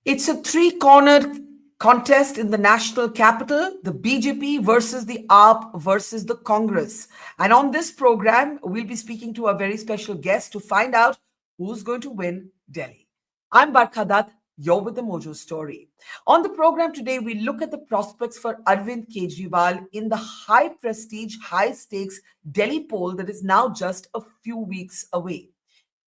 It's a three-cornered contest in the national capital, the BJP versus the AAP versus the Congress. And on this program, we'll be speaking to a very special guest to find out who's going to win Delhi. I'm Barkha Dutt. You're with the Mojo Story. On the program today, we look at the prospects for Arvind Kejriwal in the high prestige, high stakes Delhi poll that is now just a few weeks away.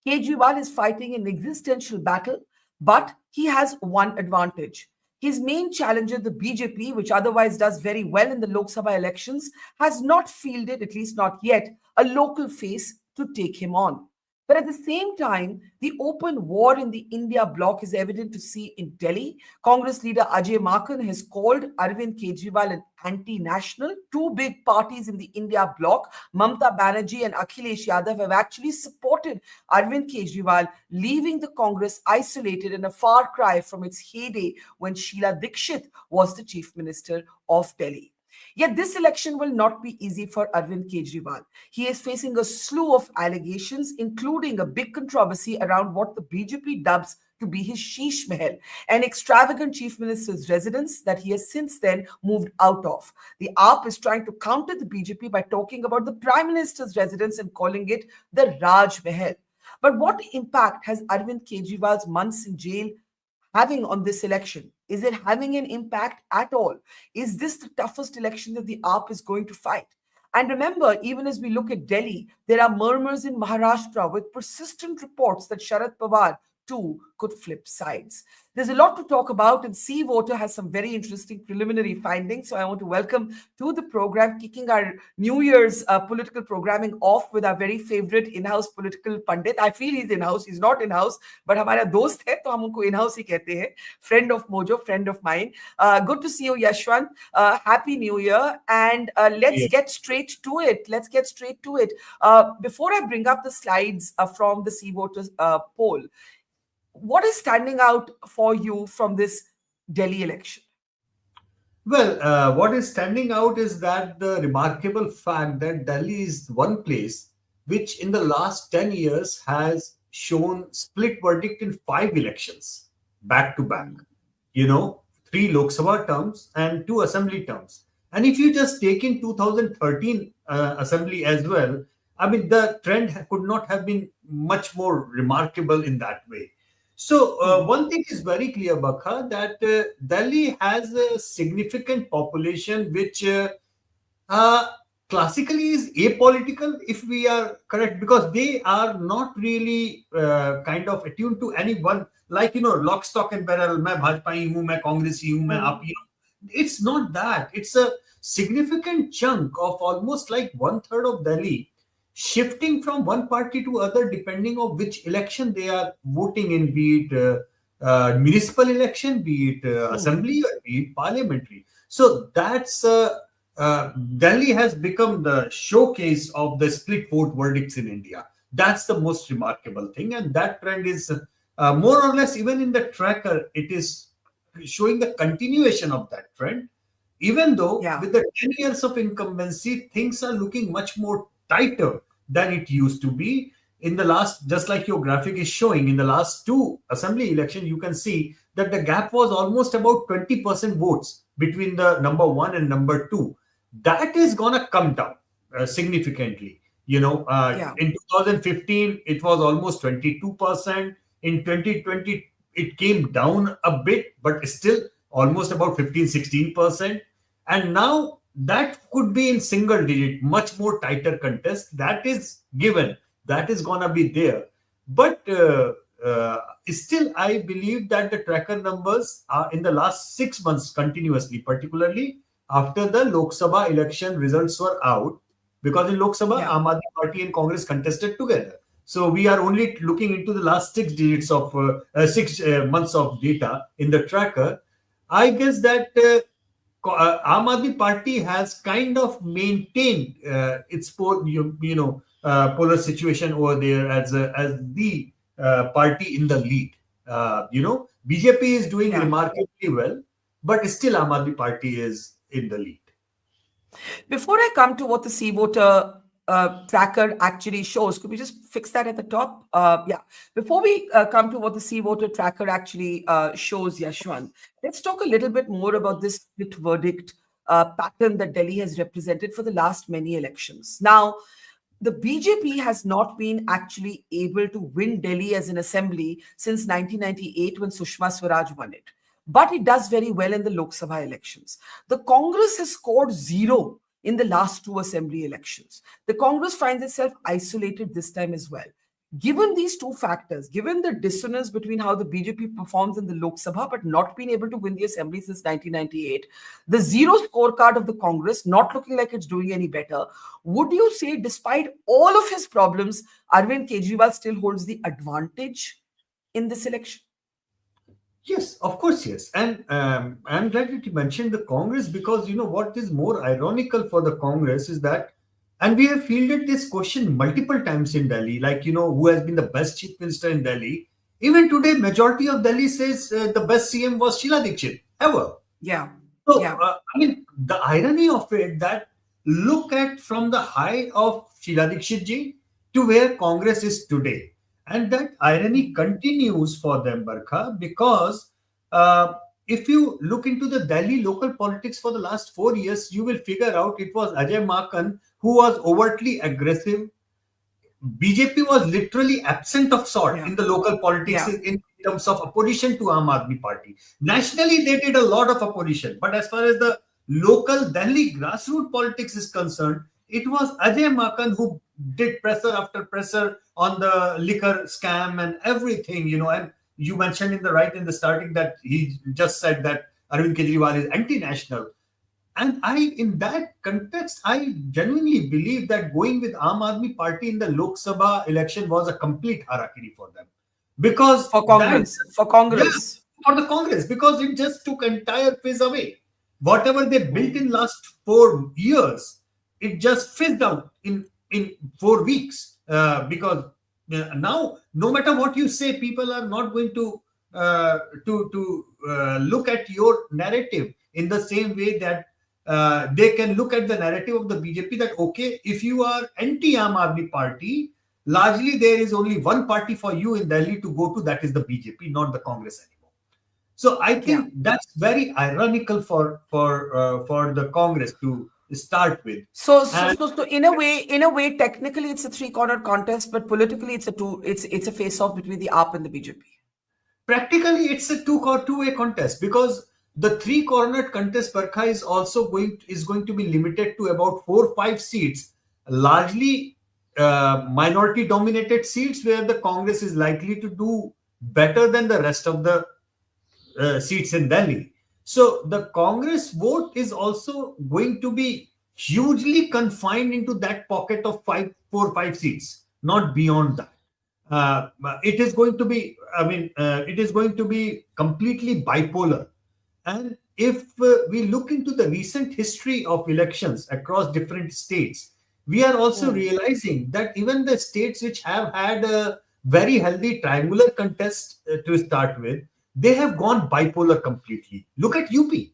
Kejriwal is fighting an existential battle, but he has one advantage. His main challenger, the BJP, which otherwise does very well in the Lok Sabha elections, has not fielded, at least not yet, a local face to take him on. But at the same time, the open war in the India bloc is evident to see in Delhi. Congress leader Ajay Maken has called Arvind Kejriwal an anti-national. Two big parties in the India bloc, Mamata Banerjee and Akhilesh Yadav, have actually supported Arvind Kejriwal, leaving the Congress isolated and a far cry from its heyday when Sheila Dikshit was the chief minister of Delhi. Yet this election will not be easy for Arvind Kejriwal. He is facing a slew of allegations, including a big controversy around what the BJP dubs to be his Sheesh Mahal, an extravagant chief minister's residence that he has since then moved out of. The AAP is trying to counter the BJP by talking about the prime minister's residence and calling it the Raj Mahal. But what impact has Arvind Kejriwal's months in jail having on this election? Is it having an impact at all? Is this the toughest election that the AAP is going to fight? And remember, even as we look at Delhi, there are murmurs in Maharashtra with persistent reports that Sharad Pawar too could flip sides. There's a lot to talk about, and C Voter has some very interesting preliminary findings. So I want to welcome to the program, kicking our New Year's political programming off with our very favorite in-house political pundit. I feel he's in-house, he's not in-house, but हमारा दोस्त है तो हम उनको in-house ही कहते हैं. Friend of Mojo, friend of mine. Good to see you, Yashwant. Happy New Year, and let's get straight to it. Before I bring up the slides from the C Voter poll, what is standing out for you from this Delhi election? Well, what is standing out is that the remarkable fact that Delhi is one place which in the last 10 years has shown split verdict in 5 elections back to back. Three Lok Sabha terms and two assembly terms. And if you just take in 2013 assembly as well, I mean, the trend could not have been much more remarkable in that way. So one thing is very clear, Bakha, that Delhi has a significant population which classically is apolitical, if we are correct, because they are not really kind of attuned to anyone, like, lock, stock and barrel, मैं भाजपा ही हूँ, मैं कांग्रेस ही हूँ, मैं आप ही हूँ. It's not that. It's a significant chunk of almost like 1/3 of Delhi shifting from one party to other depending on which election they are voting in, be it municipal election, be it assembly, or be it parliamentary. So that's Delhi has become the showcase of the split vote verdicts in India. That's the most remarkable thing, and that trend is more or less, even in the tracker, it is showing the continuation of that trend. Even though with the 10 years of incumbency, things are looking much more tighter than it used to be. In the last, just like your graphic is showing, in the last two assembly elections, you can see that the gap was almost about 20% votes between the number one and number two. That is gonna come down significantly. In 2015, it was almost 22%. In 2020, it came down a bit, but still almost about 15-16%. And now that could be in single digit, much more tighter contest. That is given. That is going to be there. But still, I believe that the tracker numbers are in the last 6 months continuously, particularly after the Lok Sabha election results were out. Because in Lok Sabha, Aam Aadmi Party and Congress contested together. So we are only looking into the last 6 digits of 6 months of data in the tracker. I guess that Aam Aadmi Party has kind of maintained its polar situation over there as the party in the lead. BJP is doing remarkably well, but still Aam Aadmi Party is in the lead. Before I come to what the C Voter tracker actually shows. Could we just fix that at the top? Yeah. Before we come to what the C voter tracker actually shows, Yashwant, let's talk a little bit more about this split verdict pattern that Delhi has represented for the last many elections. Now, the BJP has not been actually able to win Delhi as an assembly since 1998 when Sushma Swaraj won it. But it does very well in the Lok Sabha elections. The Congress has scored zero in the last two assembly elections. The Congress finds itself isolated this time as well. Given these two factors, given the dissonance between how the BJP performs in the Lok Sabha but not been able to win the assembly since 1998, the zero scorecard of the Congress not looking like it's doing any better, would you say, despite all of his problems, Arvind Kejriwal still holds the advantage in this election? Yes, of course, yes. And I'm glad that you mentioned the Congress, because you know what is more ironical for the Congress is that, and we have fielded this question multiple times in Delhi, like, you know, who has been the best chief minister in Delhi. Even today, majority of Delhi says the best CM was Sheila Dikshit ever. Yeah. So, Yeah. I mean, the irony of it that look at from the high of Sheila Dikshit ji to where Congress is today. And that irony continues for them, Barkha, because uh, if you look into the Delhi local politics for the last 4 years, you will figure out it was Ajay Makan who was overtly aggressive. BJP was literally absent of sort Yeah. in the local politics Yeah. in terms of opposition to Aam Aadmi Party. Nationally, they did a lot of opposition, but as far as the local Delhi grassroots politics is concerned, it was Ajay Makan who did pressure after pressure on the liquor scam and everything, you know. And you mentioned in the right in the starting that he just said that Arvind Kejriwal is anti-national. And in that context, I genuinely believe that going with Aam Aadmi Party in the Lok Sabha election was a complete harakiri for them, because For that, Congress. For yeah, Congress. for the Congress, because it just took entire fizz away. Whatever they built Hmm. in last 4 years, it just fizzed out in 4 weeks. Because now, no matter what you say, people are not going to look at your narrative in the same way that they can look at the narrative of the BJP that, okay, if you are anti Aam Aadmi Party, largely there is only one party for you in Delhi to go to, that is the BJP, not the Congress anymore. So I Yeah. think that's very ironical for the Congress to start with. And So in a way, technically it's a three-cornered contest, but politically it's a face-off between the AAP and the BJP. practically it's a two-way contest, because the three-cornered contest, Barkha, is going to be limited to about 4 or 5 seats, largely minority dominated seats where the Congress is likely to do better than the rest of the seats in Delhi. So the Congress vote is also going to be hugely confined into that pocket of 5 4 5 seats, not beyond that. It is going to be, it is going to be completely bipolar. And if we look into the recent history of elections across different states, we are also Hmm. realizing that even the states which have had a very healthy triangular contest to start with, they have gone bipolar completely. Look at UP.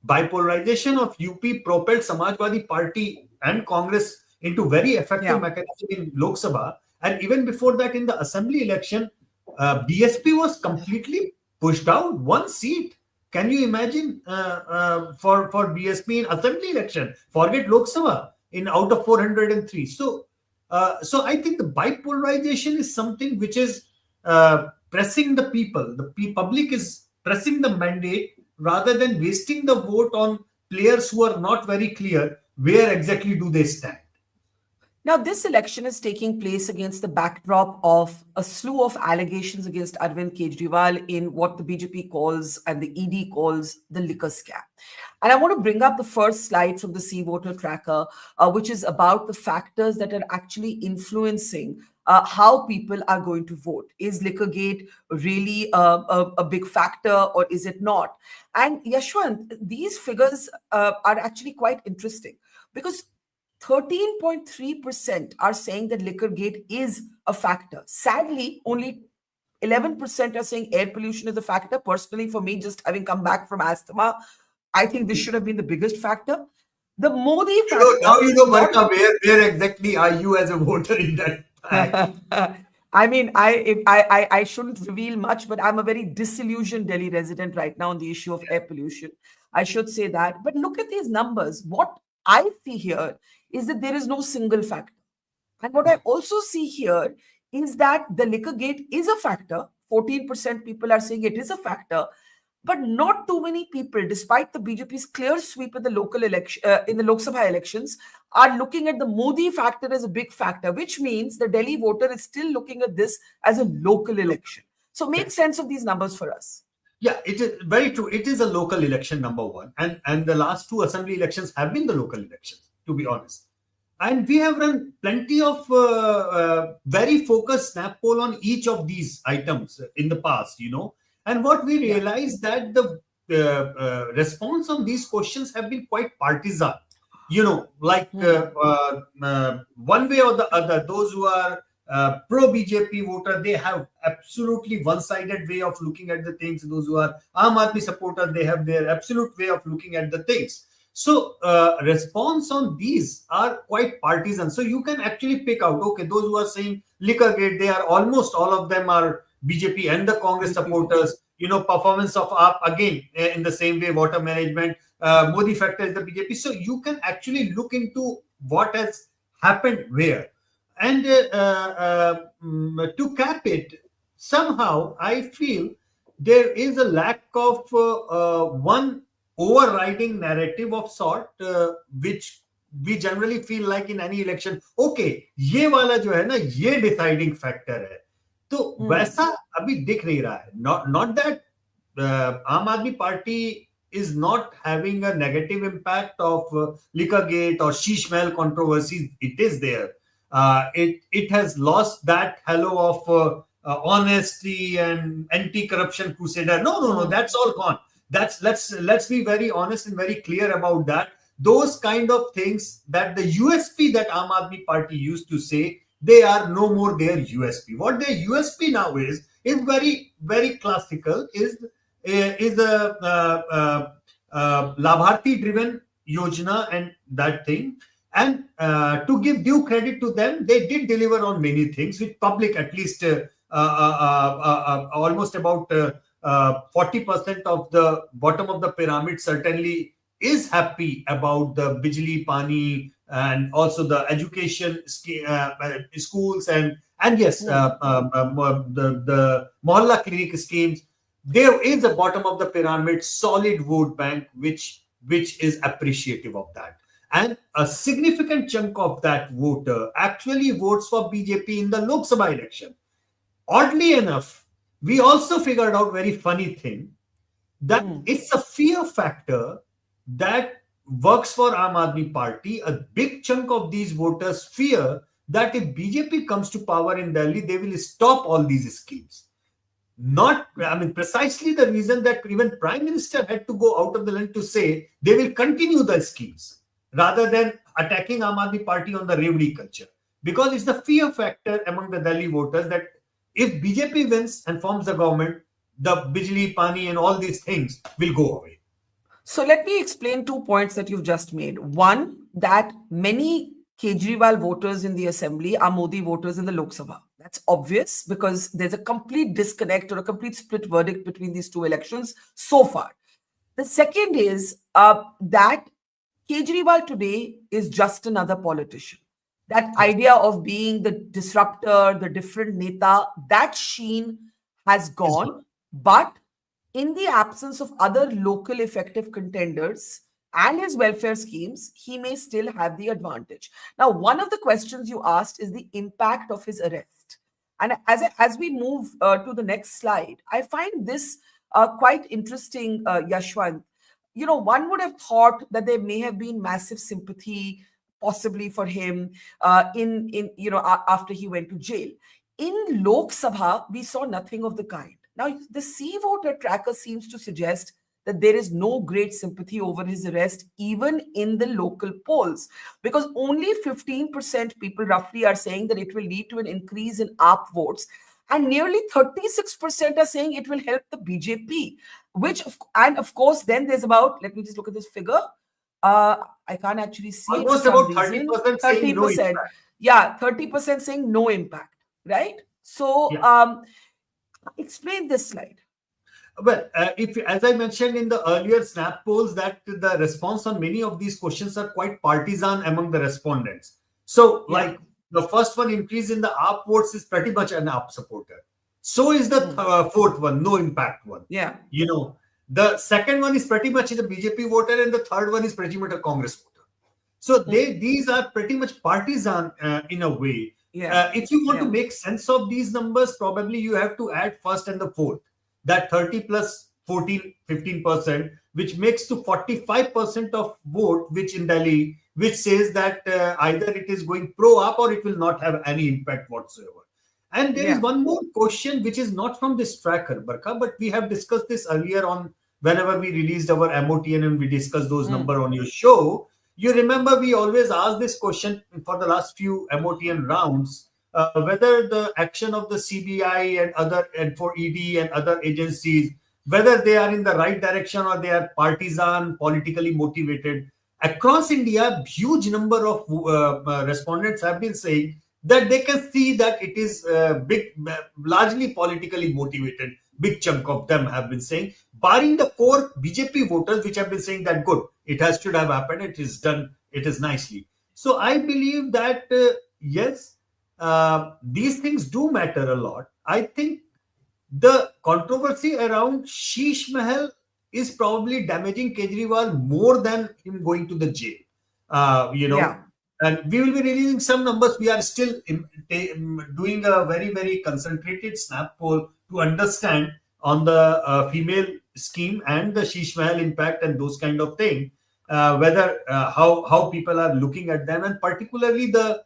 Bipolarization of UP propelled Samajwadi Party and Congress into very effective Yeah. mechanism in Lok Sabha. And even before that, in the assembly election, BSP was completely pushed out 1 seat. Can you imagine for BSP in assembly election? Forget Lok Sabha in out of 403. So I think the bipolarization is something which is pressing the people. The public is pressing the mandate rather than wasting the vote on players who are not very clear where exactly do they stand. Now, this election is taking place against the backdrop of a slew of allegations against Arvind Kejriwal in what the BJP calls and the ED calls the liquor scam. And I want to bring up the first slide from the C voter tracker, which is about the factors that are actually influencing how people are going to vote. Is Liquorgate really a big factor, or is it not? And Yashwant, these figures are actually quite interesting because 13.3% are saying that Liquorgate is a factor. Sadly, only 11% are saying air pollution is a factor. Personally, for me, just having come back from asthma, I think this should have been the biggest factor. The Modi Now factor you is know, not. Barkha, where exactly are you as a voter in that pack? I mean, I shouldn't reveal much, but I'm a very disillusioned Delhi resident right now on the issue of air pollution. I should say that. But look at these numbers. What I see here is that there is no single factor. And what I also see here is that the liquor gate is a factor. 14% people are saying it is a factor, but not too many people, despite the BJP's clear sweep in the local election, in the Lok Sabha elections, are looking at the Modi factor as a big factor, which means the Delhi voter is still looking at this as a local election. So make sense of these numbers for us. Yeah, it is very true. It is a local election, number one, and the last two assembly elections have been the local elections, to be honest. And we have run plenty of very focused snap poll on each of these items in the past, And what we Yeah. realized that the response on these questions have been quite partisan. Like one way or the other, those who are pro BJP voter, they have absolutely one-sided way of looking at the things. Those who are Aam Aadmi supporters, they have their absolute way of looking at the things. So response on these are quite partisan. So you can actually pick out, okay, those who are saying liquor gate, they are almost all of them are BJP and the Congress supporters. Performance of AAP again in the same way, water management, Modi factor is the BJP. So you can actually look into what has happened where. And to cap it, somehow I feel there is a lack of one overriding narrative of sort, which we generally feel like in any election, okay, ये वाला जो है ना, ये deciding factor है. तो वैसा अभी दिख नहीं रहा है. Not that Aam Aadmi Party is not having a negative impact of Liquorgate or Sheesh Mahal controversies. It is there. It has lost that halo of honesty and anti-corruption crusader. No. That's all gone. Let's be very honest and very clear about that. Those kind of things that the USP that Aam Aadmi Party used to say, they are no more their USP. What their USP now is very, very classical, is a Labharti driven Yojana and that thing. And to give due credit to them, they did deliver on many things, which public at least almost about 40% of the bottom of the pyramid certainly is happy about the Bijli, Pani, and also the education schools and yes, the Mohalla clinic schemes. There is a bottom of the pyramid solid vote bank which is appreciative of that. And a significant chunk of that voter actually votes for BJP in the Lok Sabha election. Oddly enough, we also figured out very funny thing that it's a fear factor that works for Aam Aadmi Party. A big chunk of these voters fear that if BJP comes to power in Delhi, they will stop all these schemes. Precisely the reason that even Prime Minister had to go out of the land to say they will continue the schemes rather than attacking Aam Aadmi Party on the Revdi culture. Because it's the fear factor among the Delhi voters that if BJP wins and forms the government, the Bijli, Pani and all these things will go away. So let me explain 2 points that you've just made. One, that many Kejriwal voters in the assembly are Modi voters in the Lok Sabha. That's obvious because there's a complete disconnect or a complete split verdict between these two elections so far. The second is that Kejriwal today is just another politician. That idea of being the disruptor, the different neta, that sheen has gone. But in the absence of other local effective contenders and his welfare schemes, he may still have the advantage. Now, one of the questions you asked is the impact of his arrest. And as we move to the next slide, I find this quite interesting, Yashwant. One would have thought that there may have been massive sympathy possibly for him after he went to jail. In Lok Sabha, we saw nothing of the kind. Now, the C voter tracker seems to suggest that there is no great sympathy over his arrest, even in the local polls, because only 15% people roughly are saying that it will lead to an increase in AAP votes, and nearly 36% are saying it will help the BJP, and of course, then there's about, let me just look at this figure, I can't actually see it for Almost some about reason. 30% saying no 30%. impact. Yeah, 30% saying no impact, right? So Yeah. explain this slide. Well, if as I mentioned in the earlier snap polls, that the response on many of these questions are quite partisan among the respondents. So, Yeah. like the first one, increase in the AAP votes, is pretty much an AAP supporter. So is the Hmm. fourth one, no impact one. Yeah. You know, the second one is pretty much a BJP voter, and the third one is pretty much a Congress voter. So Hmm. these are pretty much partisan in a way. Yeah. If you want to Yeah. make sense of these numbers, probably you have to add first and the fourth, that 30 plus 14, 15%, which makes to 45% of vote, which in Delhi, which says that either it is going pro up or it will not have any impact whatsoever. And there is Yeah. one more question which is not from this tracker, Barkha, but we have discussed this earlier on whenever we released our MOTN and we discussed those Hmm. number on your show. You remember we always ask this question for the last few MOTN rounds, whether the action of the CBI and other and for ED and other agencies, whether they are in the right direction or they are partisan, politically motivated. Across India, huge number of respondents have been saying that they can see that it is largely politically motivated. Big chunk of them have been saying, barring the core BJP voters, which have been saying that good, it has should have happened, it is done, it is nicely. So I believe that yes, these things do matter a lot. I think the controversy around Sheesh Mahal is probably damaging Kejriwal more than him going to the jail. You know, Yeah. and we will be releasing some numbers. We are still doing a very, very concentrated snap poll to understand on the female scheme and the Sheesh Mahal impact and those kind of thing. Whether how people are looking at them, and particularly the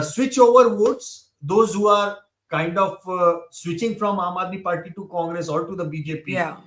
switch over votes, those who are kind of switching from Aam Aadmi Party to Congress or to the BJP. Yeah.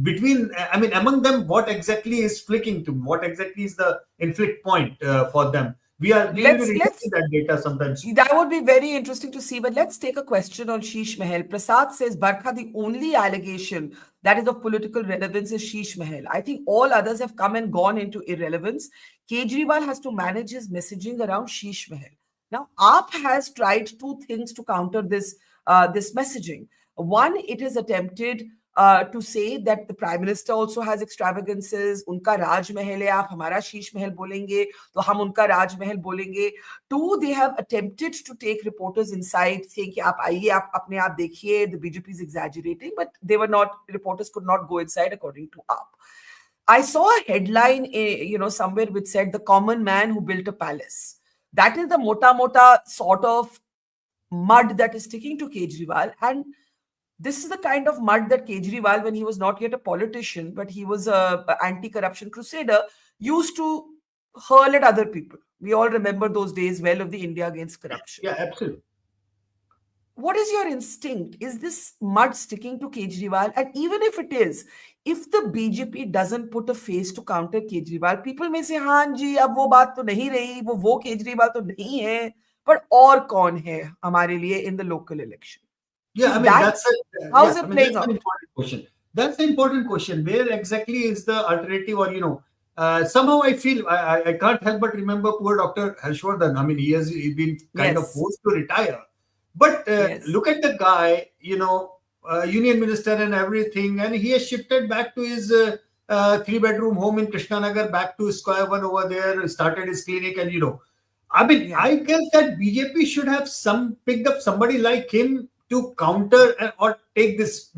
Between, I mean, among them, what exactly is flicking to? What exactly is the inflict point for them? We will be releasing Let's that data sometime soon. That would be very interesting to see. But let's take a question on Sheesh Mahal. Prasad says, Barkha, the only allegation that is of political relevance is Sheesh Mahal. I think all others have come and gone into irrelevance. Kejriwal has to manage his messaging around Sheesh Mahal. Now, AAP has tried two things to counter this messaging. One, it has attempted to say that the prime minister also has extravagances. Unka Raj Mahal hai, aap hamara Sheesh Mahal bolenge, to hum unka Raj Mahal bolenge. Two, they have attempted to take reporters inside, saying कि आप आइए, आप अपने आप देखिए, the BJP is exaggerating, but they were not, reporters could not go inside according to AAP. I saw a headline, somewhere which said the common man who built a palace. That is the mota sort of mud that is sticking to Kejriwal. And this is the kind of mud that Kejriwal, when he was not yet a politician, but he was a anti-corruption crusader, used to hurl at other people. We all remember those days well of the India against corruption. Yeah, absolutely. What is your instinct? Is this mud sticking to Kejriwal? And even if it is, if the BJP doesn't put a face to counter Kejriwal, people may say, हाँ जी, अब वो बात तो नहीं रही, वो Kejriwal तो नहीं है, but और कौन है हमारे लिए in the local election? Yeah, I Is mean that, that's a how's yeah, I it mean playing that's an out? important question. That's the important question. Where exactly is the alternative, or somehow I feel I can't help but remember poor Dr. Harshvardhan. I mean, he's been kind of Yes, forced to retire, but yes, look at the guy, union minister and everything, and he has shifted back to his three-bedroom home in Krishnanagar, back to Square One over there, started his clinic, and I mean, yeah, I guess that BJP should have picked up somebody like him to counter or take this.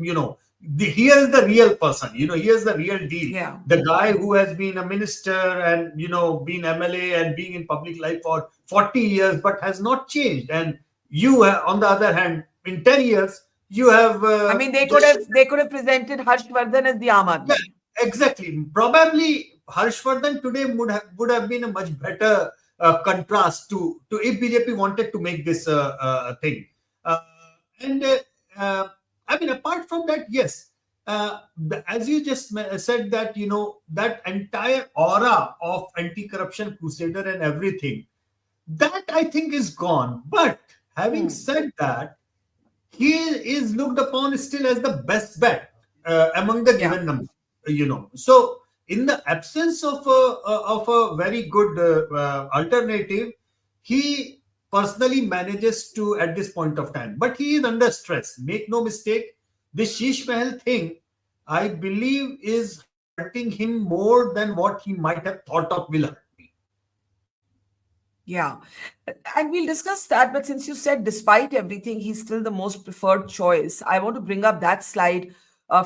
Here's the real person. Here's the real deal. yeah. The guy who has been a minister and been MLA and being in public life for 40 years, but has not changed. And you, on the other hand, in 10 years, you have I mean, they could just have they could have presented Harshvardhan as the Aam yeah, Aadmi. exactly. Probably Harshvardhan today would have been a much better contrast to if BJP wanted to make this thing. Uh, and I mean, apart from that, yes, as you just said that that entire aura of anti-corruption crusader and everything, that I think is gone. But having Hmm. said that, he is looked upon still as the best bet among the Yeah. given number. So in the absence of a very good alternative, he personally manages to at this point of time. But he is under stress. Make no mistake, this Sheesh Mahal thing, I believe, is hurting him more than what he might have thought of will hurt me. Yeah. And we'll discuss that. But since you said, despite everything, he's still the most preferred choice, I want to bring up that slide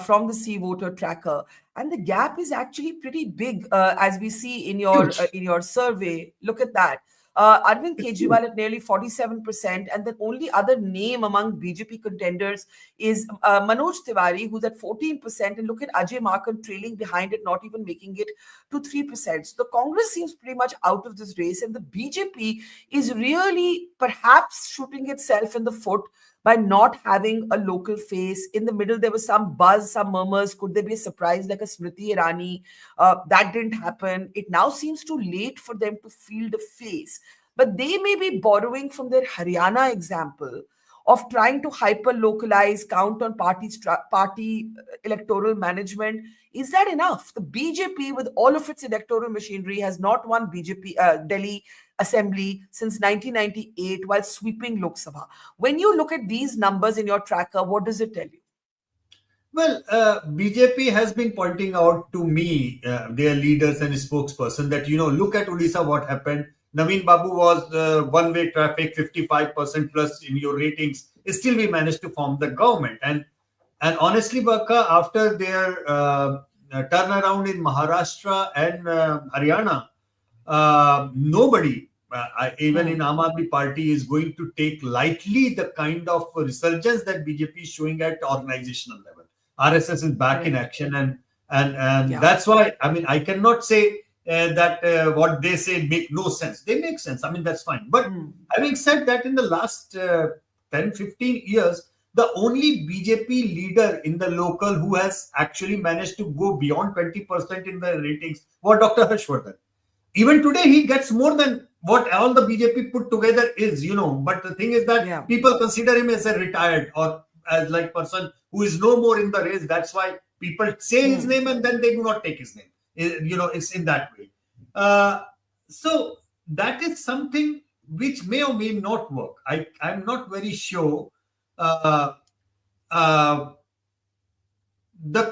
from the Sea Voter Tracker. And the gap is actually pretty big, as we see Huge. in your survey. Look at that. Arvind It's huge. Kejriwal at nearly 47%, and the only other name among BJP contenders is Manoj Tiwari, who's at 14%. And look at Ajay Markan trailing behind it, not even making it to 3%. So the Congress seems pretty much out of this race, and the BJP is really perhaps shooting itself in the foot by not having a local face. In the middle, there was some buzz, some murmurs. Could there be a surprise like a Smriti Irani? That didn't happen. It now seems too late for them to field a face. But they may be borrowing from their Haryana example of trying to hyper localize, count on party electoral management. Is that enough? The BJP, with all of its electoral machinery, has not won BJP Delhi Assembly since 1998 while sweeping Lok Sabha. When you look at these numbers in your tracker, what does it tell you? Well, BJP has been pointing out to me, their leaders and spokesperson, that, look at Odisha, what happened. Naveen Babu was one-way traffic, 55% plus in your ratings. Still, we managed to form the government. And honestly, Barkha, after their turnaround in Maharashtra and Haryana, nobody, even in Aam Aadmi Party, is going to take lightly the kind of resurgence that BJP is showing at organizational level. RSS is back in action, and that's why, I mean, I cannot say that what they say make no sense. They make sense. I mean, that's fine. But having said that, in the last 10, 15 years, the only BJP leader in the local who has actually managed to go beyond 20% in the ratings was Dr. Harshvardhan. Even today, he gets more than what all the BJP put together is, But the thing is that people consider him as a retired or as like person who is no more in the race. That's why people say his name and then they do not take his name. It's in that way. So that is something which may or may not work. I'm not very sure. The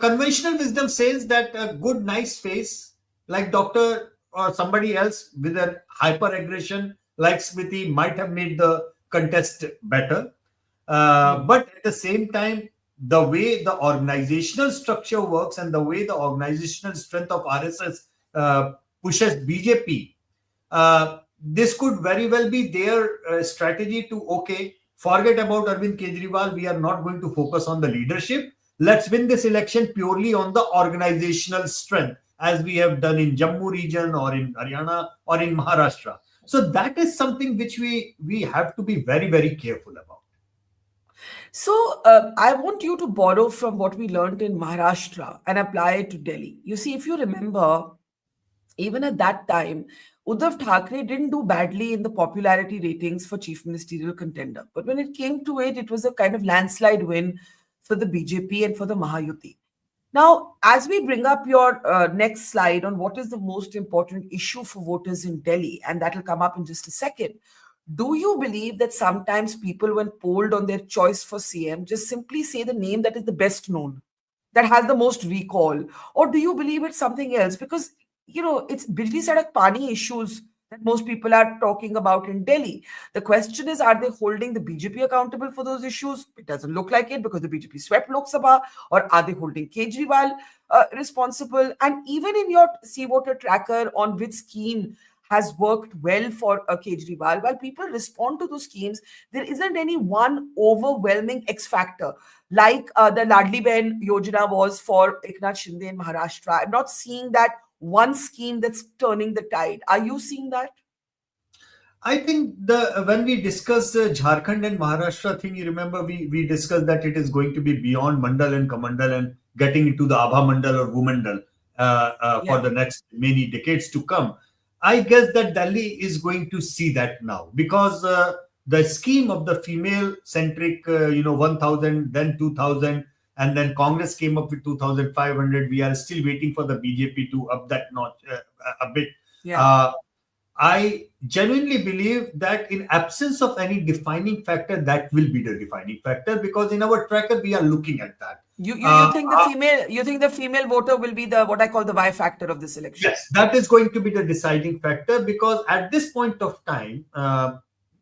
conventional wisdom says that a good, nice face, like Dr. or somebody else with a hyper aggression like Smriti, might have made the contest better. But at the same time, the way the organizational structure works and the way the organizational strength of RSS pushes BJP, this could very well be their strategy to, okay, forget about Arvind Kejriwal. We are not going to focus on the leadership. Let's win this election purely on the organizational strength, as we have done in Jammu region or in Haryana or in Maharashtra. So that is something which we have to be very, very careful about. So I want you to borrow from what we learned in Maharashtra and apply it to Delhi. You see, if you remember, even at that time, Uddhav Thackeray didn't do badly in the popularity ratings for chief ministerial contender. But when it came to it, it was a kind of landslide win for the BJP and for the Mahayuti. Now, as we bring up your next slide on what is the most important issue for voters in Delhi, and that will come up in just a second, do you believe that sometimes people, when polled on their choice for CM, just simply say the name that is the best known, that has the most recall? Or do you believe it's something else? Because, it's Bijli Sadak Pani issues that most people are talking about in Delhi. The question is, are they holding the BJP accountable for those issues? It doesn't look like it because the BJP swept Lok Sabha. Or are they holding Kejriwal responsible? And even in your Sea Voter Tracker on which scheme has worked well for Kejriwal, while people respond to those schemes, there isn't any one overwhelming X factor like the Ladli Ben Yojana was for Eknath Shinde in Maharashtra. I'm not seeing that one scheme that's turning the tide. Are you seeing that? I think when we discussed the Jharkhand and Maharashtra thing, you remember we discussed that it is going to be beyond Mandal and Kamandal and getting into the Abha Mandal or Bhumandal for the next many decades to come. I guess that Delhi is going to see that now because the scheme of the female-centric, 1,000, then 2,000, and then Congress came up with 2,500. We are still waiting for the BJP to up that notch a bit. Yeah. Uh, I genuinely believe that in absence of any defining factor, that will be the defining factor, because in our tracker we are looking at that. You Uh, think the female voter will be the what I call the Y factor of this election? yes, that is going to be the deciding factor, because at this point of time,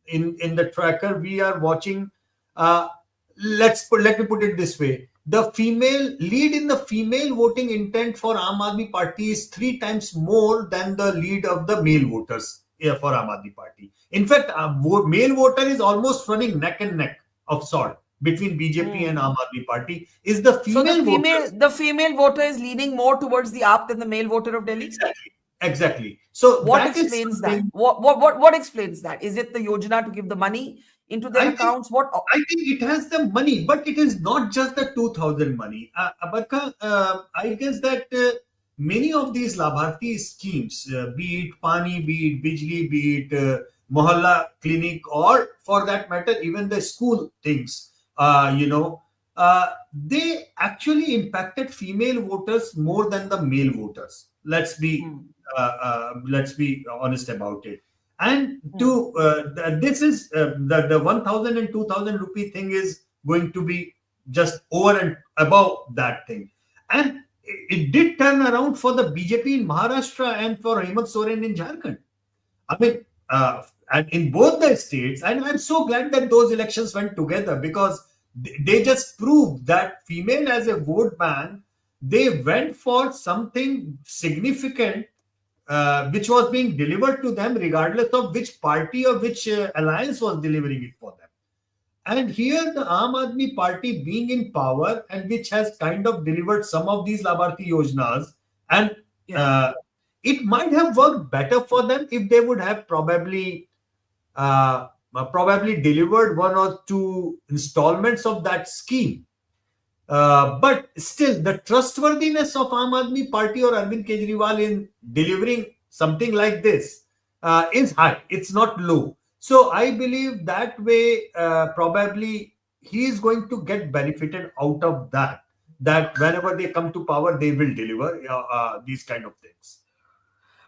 in the tracker we are watching. Uh, let me put it this way: the female lead in the female voting intent for Aam Aadmi Party is 3 times more than the lead of the male voters for Aam Aadmi Party. In fact, male voter is almost running neck and neck of sort between BJP and Aam Aadmi Party. Is the So female voters. the female voter is leaning more towards the AAP than the male voter of Delhi. Exactly. Exactly. So What that is explains that? something. What explains that? Is it the Yojana to give the money into their I think accounts? What? I think it has the money, but it is not just the 2,000 money. Barkha, I guess that many of these Labharti schemes, be it Pani, be it Bijli, be it Mohalla Clinic, or for that matter, even the school things, they actually impacted female voters more than the male voters. Let's be honest about it. And this is the 1,000 and 2,000 rupee thing is going to be just over and above that thing. And it did turn around for the BJP in Maharashtra and for Hemant Soren in Jharkhand. I mean, and in both the states, and I'm so glad that those elections went together, because they just proved that female as a vote bank, they went for something significant, which was being delivered to them, regardless of which party or which alliance was delivering it for them. And here, the Aam Aadmi Party being in power, and which has kind of delivered some of these Labharti Yojnas, and Yeah. it might have worked better for them if they would have probably delivered 1 or 2 installments of that scheme. But still, the trustworthiness of Aam Aadmi Party or Arvind Kejriwal in delivering something like this is high. It's not low. So I believe that way, probably he is going to get benefited out of that. That whenever they come to power, they will deliver these kind of things.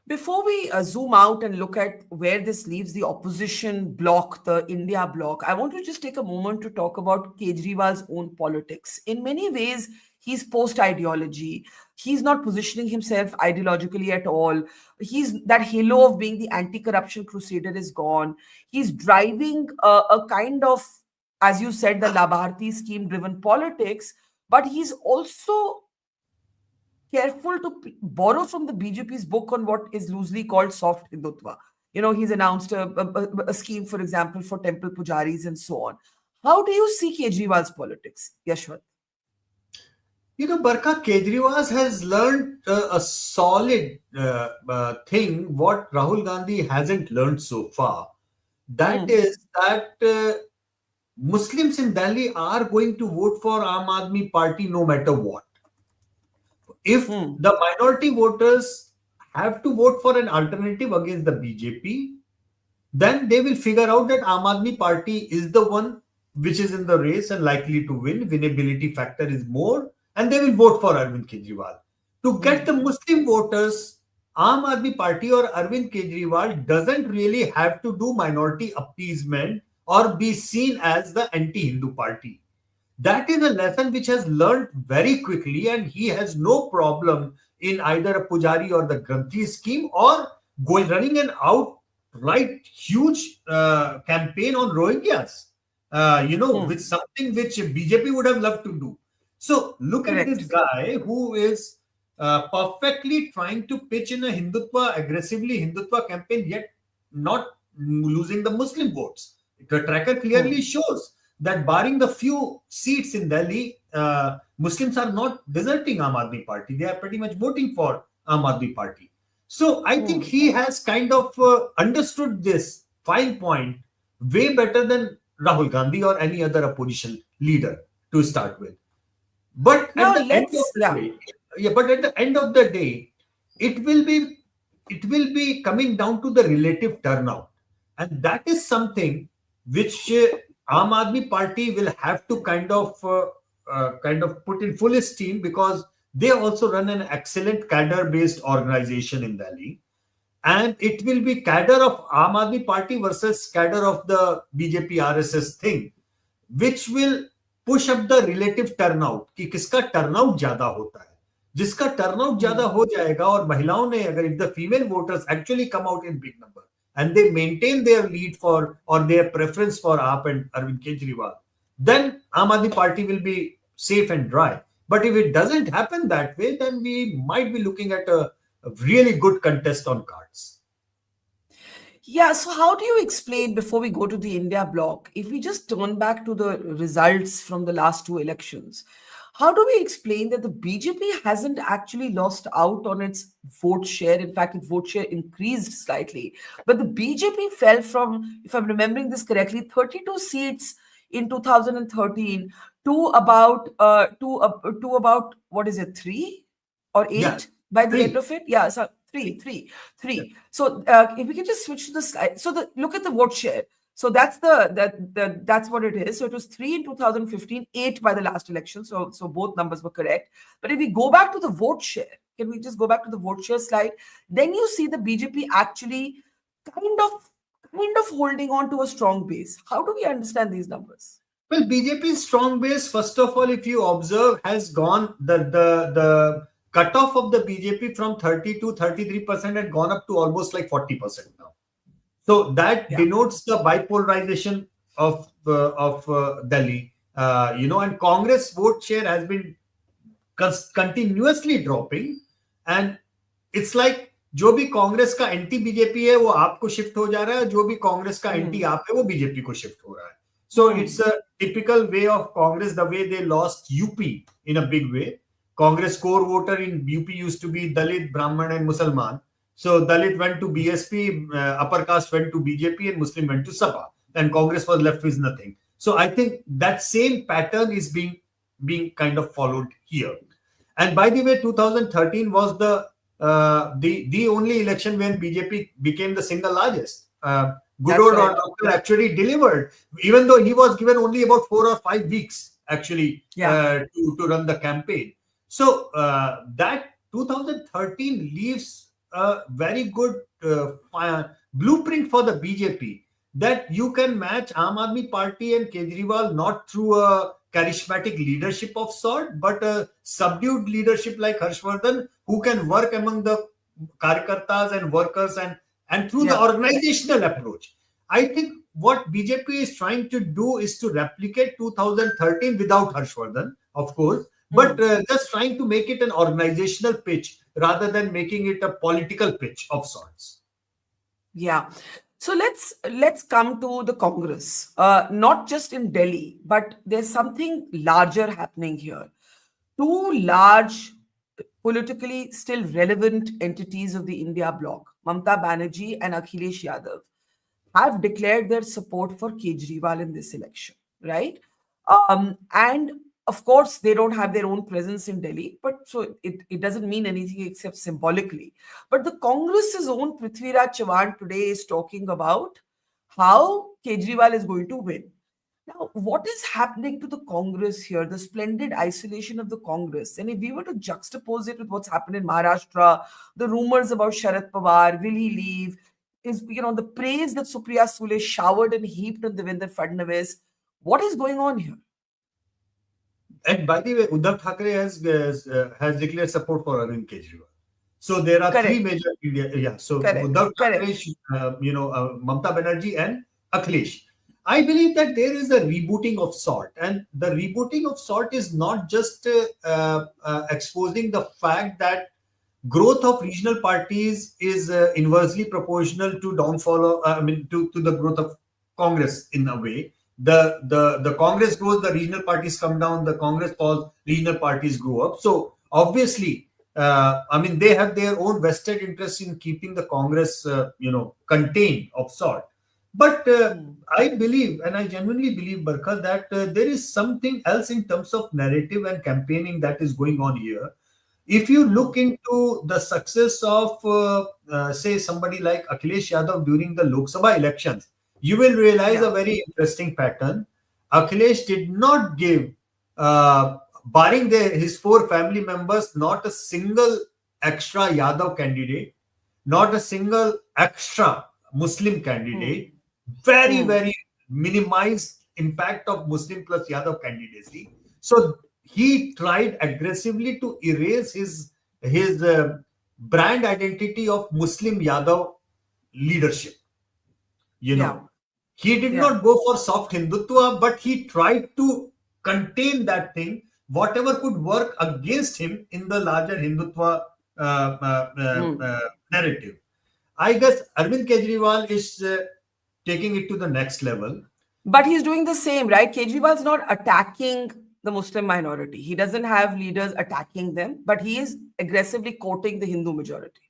Before we zoom out and look at where this leaves the opposition bloc, the India bloc, I want to just take a moment to talk about Kejriwal's own politics. In many ways, he's post ideology. He's not positioning himself ideologically at all. He's that halo of being the anti corruption crusader is gone. He's driving a kind of, as you said, the Labharti scheme driven politics, but he's also careful to borrow from the BJP's book on what is loosely called soft Hindutva. He's announced a scheme, for example, for temple pujaris and so on. How do you see Kejriwal's politics, Yashwant? Barkha, Kejriwal has learned a solid thing what Rahul Gandhi hasn't learned so far. That is that Muslims in Delhi are going to vote for Aam Aadmi Party no matter what. If the minority voters have to vote for an alternative against the BJP, then they will figure out that Aam Aadmi Party is the one which is in the race and likely to win. Winnability factor is more, and they will vote for Arvind Kejriwal. To get the Muslim voters, Aam Aadmi Party or Arvind Kejriwal doesn't really have to do minority appeasement or be seen as the anti-Hindu party. That is a lesson which has learned very quickly, and he has no problem in either a Pujari or the Granthi scheme or running an outright huge campaign on Rohingyas, with something which BJP would have loved to do. So look at this guy who is perfectly trying to pitch in a aggressively Hindutva campaign, yet not losing the Muslim votes. The tracker clearly shows that barring the few seats in Delhi, Muslims are not deserting Aam Aadmi Party. They are pretty much voting for Aam Aadmi Party. So I think he has kind of understood this fine point way better than Rahul Gandhi or any other opposition leader to start with. But at the end of the day, it will be coming down to the relative turnout, and that is something which Aam Aadmi Party will have to kind of kind of put in full steam because they also run an excellent cadre-based organization in Delhi. And it will be cadre of Aam Aadmi Party versus cadre of the BJP RSS thing, which will push up the relative turnout कि किसका turnout ज्यादा होता है. जिसका turnout ज्यादा हो जाएगा और महिलाओं ने अगर if the female voters actually come out in big number and they maintain their lead for or their preference for AAP and Arvind Kejriwal, then Aam Aadmi Party will be safe and dry. But if it doesn't happen that way, then we might be looking at a really good contest on cards. Yeah, so how do you explain, before we go to the India bloc, if we just turn back to the results from the last two elections, how do we explain that the BJP hasn't actually lost out on its vote share? In fact, its vote share increased slightly. But the BJP fell from, if I'm remembering this correctly, 32 seats in 2013 to about what is it, 3 or 8 Yeah, by the 3. end of it? Yeah, so three. Yeah. So if we can just switch to the slide. So look at the vote share. So that's that's what it is. So it was 3 in 2015, 8 by the last election. So both numbers were correct. But if we go back to the vote share, can we just go back to the vote share slide? Then you see the BJP actually kind of holding on to a strong base. How do we understand these numbers? Well, BJP's strong base, first of all, if you observe, has gone the cutoff of the BJP from 30 to 33% had gone up to almost like 40% now. So that denotes the bipolarization of Delhi. And Congress vote share has been continuously dropping, and it's like जो भी कांग्रेस का anti BJP है वो आपको shift हो जा रहा है, जो भी कांग्रेस का एंटी आप है वो बीजेपी को शिफ्ट हो रहा है. So it's a typical way of Congress, the way they lost UP in a big way. Congress core voter in UP used to be Dalit, Brahman and Musalman. So Dalit went to BSP, upper caste went to BJP and Muslim went to Sapa. And Congress was left with nothing. So I think that same pattern is being kind of followed here. And by the way, 2013 was the only election when BJP became the single largest. Good old doctor actually delivered, even though he was given only about 4 or 5 weeks actually to run the campaign. So that 2013 leaves a very good blueprint for the BJP, that you can match Aam Aadmi Party and Kejriwal not through a charismatic leadership of sort, but a subdued leadership like Harshvardhan, who can work among the Karyakartas and workers and through the organizational approach. I think what BJP is trying to do is to replicate 2013 without Harshvardhan, of course, but just trying to make it an organizational pitch rather than making it a political pitch of sorts. Yeah. So let's come to the Congress, not just in Delhi, but there's something larger happening here. Two large, politically still relevant entities of the India bloc, Mamata Banerjee and Akhilesh Yadav, have declared their support for Kejriwal in this election, right? And of course, they don't have their own presence in Delhi, but so it doesn't mean anything except symbolically. But the Congress's own Prithviraj Chavan today is talking about how Kejriwal is going to win. Now, what is happening to the Congress here, the splendid isolation of the Congress? And if we were to juxtapose it with what's happened in Maharashtra, the rumors about Sharad Pawar, will he leave, is, the praise that Supriya Sule showered and heaped on Devendra Fadnavis, what is going on here? And by the way, Uddhav Thackeray has declared support for Arvind Kejriwal. So there are three major India. Yeah. So Uddhav Thackeray, Mamata Banerjee and Akhilesh. I believe that there is a rebooting of sort, and the rebooting of sort is not just exposing the fact that growth of regional parties is inversely proportional to downfall. To the growth of Congress in a way. The Congress grows, the regional parties come down. The Congress falls, regional parties grow up. So obviously, they have their own vested interest in keeping the Congress, contained of sort. But I believe, and I genuinely believe, Barkha, that there is something else in terms of narrative and campaigning that is going on here. If you look into the success of, say, somebody like Akhilesh Yadav during the Lok Sabha elections, you will realize a very interesting pattern. Akhilesh did not give barring his four family members, not a single extra Yadav candidate, not a single extra Muslim candidate, very, Hmm. very minimized impact of Muslim plus Yadav candidacy. So he tried aggressively to erase his brand identity of Muslim Yadav leadership. You Yeah. know, he did Yeah. not go for soft Hindutva, but he tried to contain that thing, whatever could work against him in the larger Hindutva narrative. I guess Arvind Kejriwal is taking it to the next level. But he's doing the same, right? Kejriwal's not attacking the Muslim minority. He doesn't have leaders attacking them, but he is aggressively courting the Hindu majority.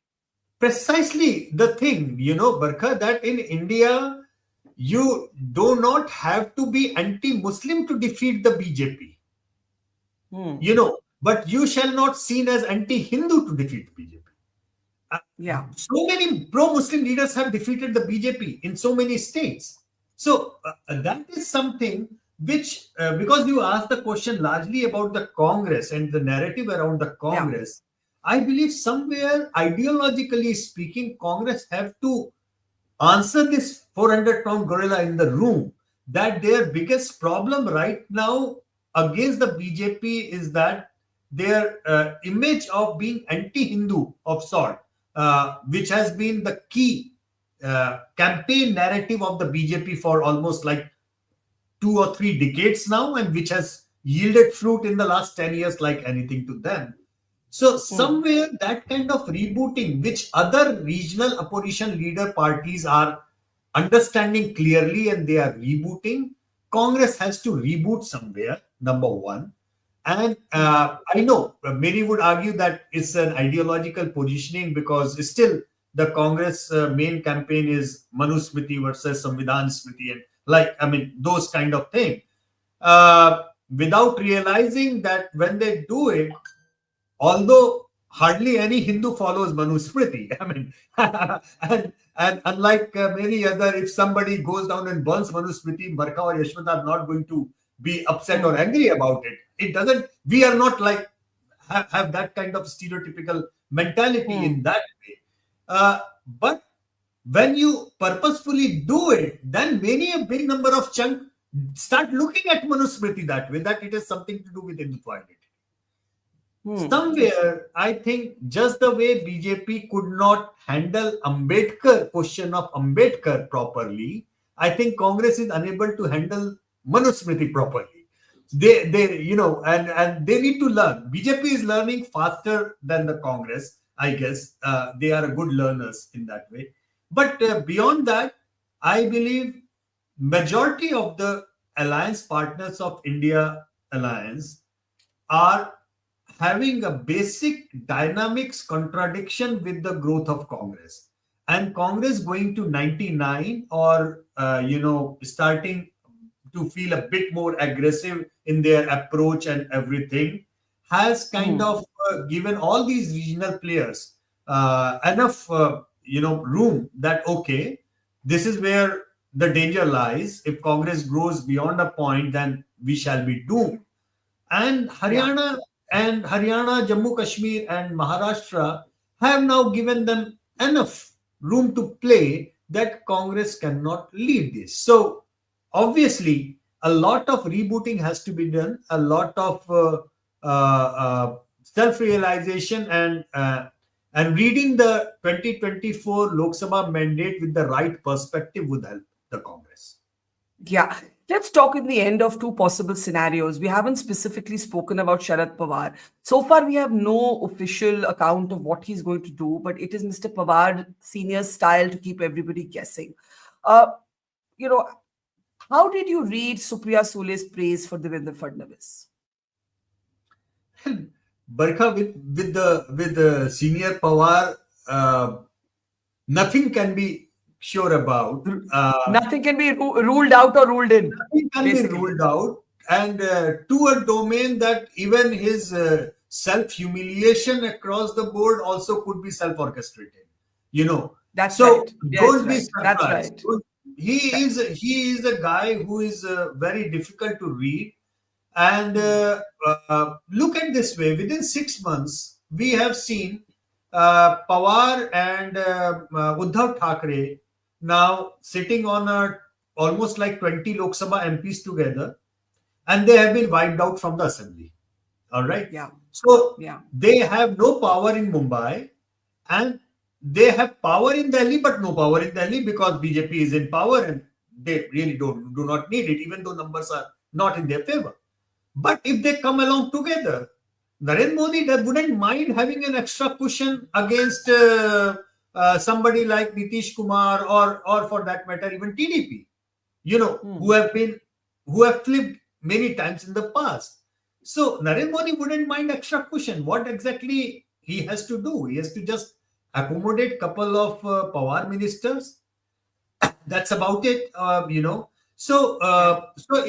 Precisely the thing, Barkha, that in India, you do not have to be anti-Muslim to defeat the BJP. But you shall not seen as anti-Hindu to defeat BJP. Yeah. So many pro-Muslim leaders have defeated the BJP in so many states. So that is something which, because you asked the question largely about the Congress and the narrative around the Congress, I believe somewhere ideologically speaking, Congress have to answer this 400-pound gorilla in the room, that their biggest problem right now against the BJP is that their image of being anti-Hindu of sort, which has been the key campaign narrative of the BJP for almost like 2 or 3 decades now, and which has yielded fruit in the last 10 years like anything to them. So somewhere that kind of rebooting, which other regional opposition leader parties are understanding clearly and they are rebooting, Congress has to reboot somewhere, number one. And I know many would argue that it's an ideological positioning because still the Congress main campaign is Manusmriti versus Samvidhan Smriti and those kind of thing. Without realizing that when they do it, although hardly any Hindu follows Manusmriti, and unlike many other, if somebody goes down and burns Manusmriti, Barkha or Yashwant are not going to be upset or angry about it. It doesn't. We are not like have that kind of stereotypical mentality in that way. But when you purposefully do it, then a big number of chunk start looking at Manusmriti that way, that it has something to do with Hindutva identity. Somewhere, I think just the way BJP could not handle Ambedkar, question of Ambedkar properly, I think Congress is unable to handle Manusmriti properly. They and they need to learn. BJP is learning faster than the Congress, I guess. They are good learners in that way. But beyond that, I believe majority of the alliance partners of India alliance are having a basic dynamics contradiction with the growth of Congress. And Congress going to 99 or, starting to feel a bit more aggressive in their approach and everything has kind of given all these regional players enough, room that, okay, this is where the danger lies. If Congress grows beyond a point, then we shall be doomed. And Haryana, Jammu Kashmir, and Maharashtra have now given them enough room to play that Congress cannot lead this. So, obviously, a lot of rebooting has to be done, a lot of self-realization and reading the 2024 Lok Sabha mandate with the right perspective would help the Congress. Yeah. Let's talk in the end of two possible scenarios. We haven't specifically spoken about Sharad Pawar. So far, we have no official account of what he's going to do, but it is Mr. Pawar Senior's style to keep everybody guessing. How did you read Supriya Sule's praise for Devendra Fadnavis? Barkha, with the Senior Pawar, nothing can be sure about. Nothing can be ruled out or ruled in. Nothing can be ruled out. And to a domain that even his self-humiliation across the board also could be self-orchestrated. That's so right. Yeah, don't be right. surprised. That's right. He is a guy who is very difficult to read. And look at this way: within 6 months, we have seen Pawar and Uddhav Thackeray now sitting on a almost like 20 Lok Sabha MPs together, and they have been wiped out from the assembly. All right. Yeah. So Yeah. they have no power in Mumbai, and they have power in Delhi, but no power in Delhi because BJP is in power and they really do not need it, even though numbers are not in their favor. But if they come along together, Narendra Modi wouldn't mind having an extra cushion against somebody like Nitish Kumar, or for that matter, even TDP, who have flipped many times in the past. So Narendra Modi wouldn't mind extra cushion. What exactly he has to do? He has to just accommodate couple of Pawar ministers. That's about it. Yeah. So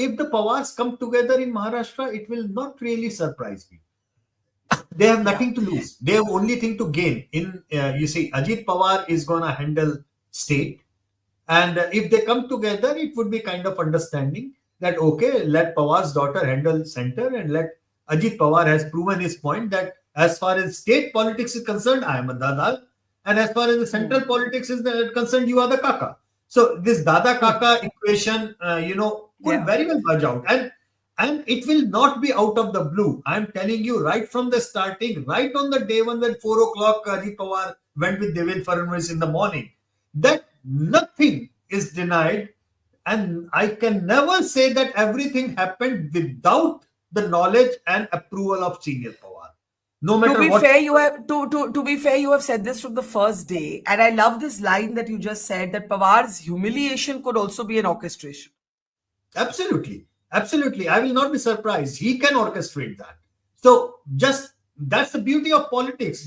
if the Pawars come together in Maharashtra, it will not really surprise me. They have Yeah. nothing to lose. They have only thing to gain. You see, Ajit Pawar is gonna handle state, and if they come together, it would be kind of understanding that okay, let Pawar's daughter handle center, and let Ajit Pawar has proven his point that as far as state politics is concerned, I am a Dada, and as far as the central politics is concerned, you are the Kaka. So this Dada Kaka equation, could Yeah. very well merge out, and it will not be out of the blue. I'm telling you, right from the starting, right on the day when 4 o'clock, Ajit Pawar went with Devendra Fadnavis in the morning, that nothing is denied, and I can never say that everything happened without the knowledge and approval of senior Pawar, no To matter be what. fair, you have to be fair, you have said this from the first day, and I love this line that you just said that Pawar's humiliation could also be an orchestration. Absolutely, absolutely, I will not be surprised. He can orchestrate that. So just that's the beauty of politics.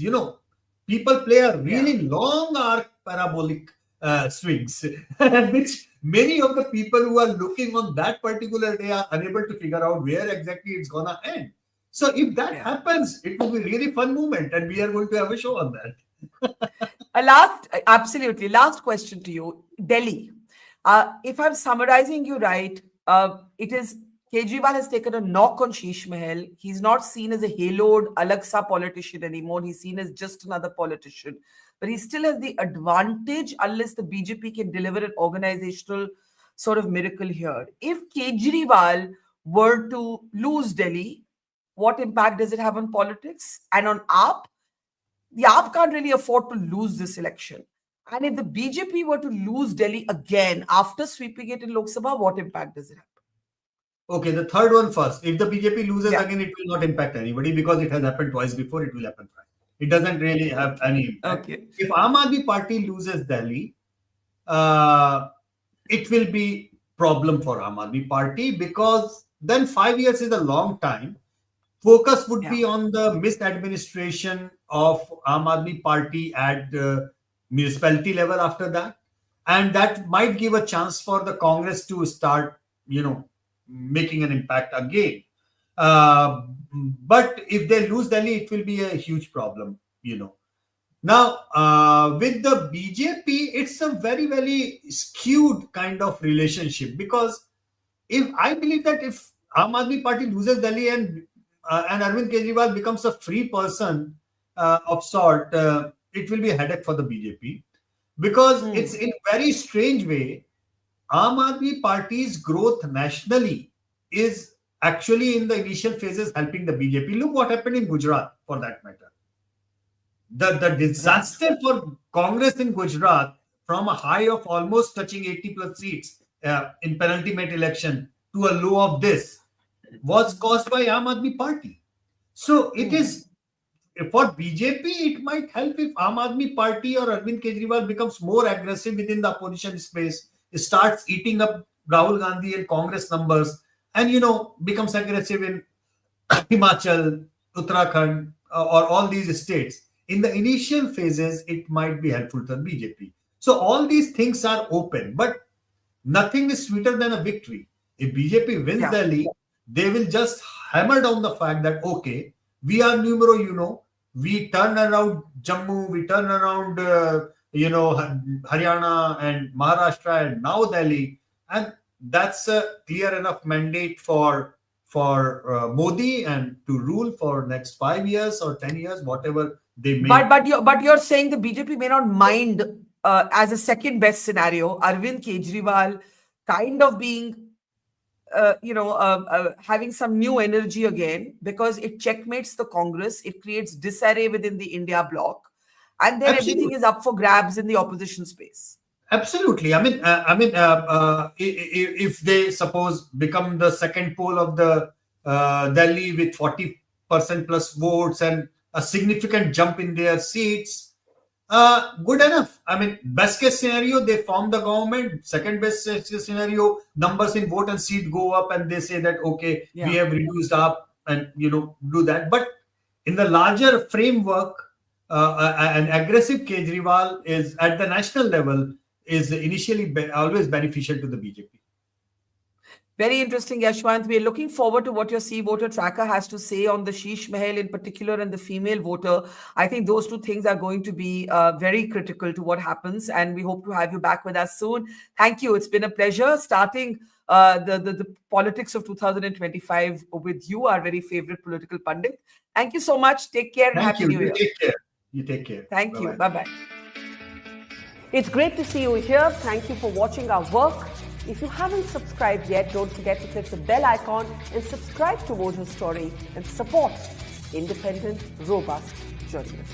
People play a Yeah. really long arc parabolic swings, which many of the people who are looking on that particular day are unable to figure out where exactly it's gonna end. So if that Yeah. happens, it will be really fun moment, and we are going to have a show on that. Absolutely, last question to you. Delhi. If I'm summarizing you right, it is Kejriwal has taken a knock on Sheesh Mahal. He's not seen as a haloed Alaksa politician anymore. He's seen as just another politician. But he still has the advantage unless the BJP can deliver an organizational sort of miracle here. If Kejriwal were to lose Delhi, what impact does it have on politics and on AAP? The AAP can't really afford to lose this election. And if the BJP were to lose Delhi again after sweeping it in Lok Sabha, what impact does it have? Okay, the third one first. If the BJP loses Yeah. again, it will not impact anybody because it has happened twice before. It will happen twice. It doesn't really have Okay. any impact. Okay. If Aam Aadmi Party loses Delhi, uh, it will be problem for Aam Aadmi Party, because then 5 years is a long time. Focus would Yeah. be on the misadministration of Aam Aadmi Party at the municipality level after that, and that might give a chance for the Congress to start, making an impact again. Uh, but if they lose Delhi, it will be a huge problem. Now, with the BJP, it's a very, very skewed kind of relationship, because if I believe that if Aam Aadmi Party loses Delhi and Arvind Kejriwal becomes a free person of sort, it will be a headache for the BJP, because it's Hmm. in a very strange way. Aam Aadmi Party's growth nationally is actually in the initial phases helping the BJP. Look what happened in Gujarat, for that matter. The Right. disaster for Congress in Gujarat, from a high of almost touching 80 plus seats in penultimate election to a low of this, was caused by Aam Aadmi Party. So it Hmm. is, for BJP, it might help if Aam Aadmi Party or Arvind Kejriwal becomes more aggressive within the opposition space, starts eating up Rahul Gandhi and Congress numbers, and becomes aggressive in Himachal, Uttarakhand, or all these states. In the initial phases, it might be helpful to the BJP. So all these things are open, but nothing is sweeter than a victory. If BJP wins Yeah. Delhi, they will just hammer down the fact that okay, we are numero we turn around Jammu, we turn around Haryana and Maharashtra and now Delhi, and that's a clear enough mandate for Modi and to rule for next 5 years or 10 years, whatever they may. But you're saying the BJP may not mind as a second best scenario, Arvind Kejriwal kind of being having some new energy again, because it checkmates the Congress, it creates disarray within the India bloc, and then everything is up for grabs in the opposition space. Absolutely. If they suppose become the second pole of the Delhi with 40% plus votes and a significant jump in their seats, good enough. I mean, best case scenario, they form the government. Second best case scenario, numbers in vote and seat go up, and they say that okay, we have reduced up, and do that. But in the larger framework, an aggressive Kejriwal is at the national level is initially always beneficial to the BJP. Very interesting, Yashwant. We are looking forward to what your C Voter Tracker has to say on the Sheesh Mahal in particular and the female voter. I think those two things are going to be very critical to what happens, and we hope to have you back with us soon. Thank you. It's been a pleasure starting the politics of 2025 with you, our very favorite political pundit. Thank you so much. Take care and Happy New Year. Take care. You take care. Thank you. Bye-bye. It's great to see you here. Thank you for watching our work. If you haven't subscribed yet, don't forget to click the bell icon and subscribe to Mojo Story and support independent, robust journalism.